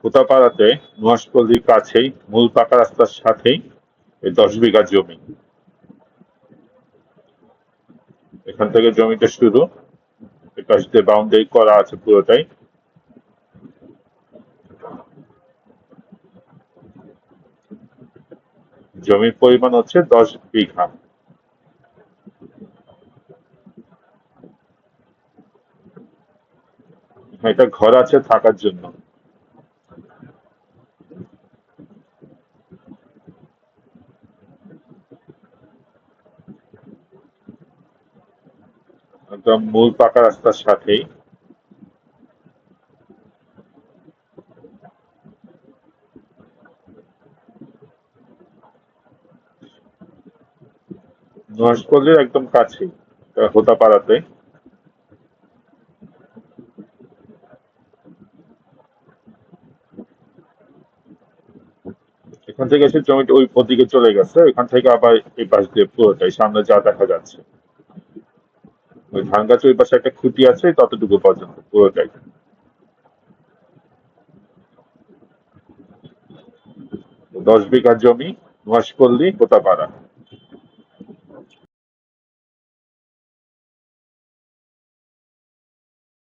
কোতাপাড়াতে নুহাশপল্লির কাছেই মূল পাকা রাস্তার সাথেই এই 10 বিঘা জমি। এখান থেকে জমিটা শুরু, এপাশ দিয়ে বাউন্ডারি করা আছে পুরোটাই। জমির পরিমাণ হচ্ছে 10 বিঘা। এটা ঘর আছে থাকার জন্য। একদম মূল পাকা রাস্তার সাথেই। নুহাশপল্লির একদম কাছেই, হোতাপাড়াতে। এখান থেকে এসে জমিটা ওই ওদিকে চলে গেছে, এখান থেকে আবার এই পাশ দিয়ে পুরোটাই সামনে যা দেখা যাচ্ছে। ওই ধান গাছের ওই পাশে একটা খুঁটি আছে, ততটুকু পর্যন্ত পুরোটাই। 10 বিঘা জমি, নুহাশপল্লি, হোতাপাড়া।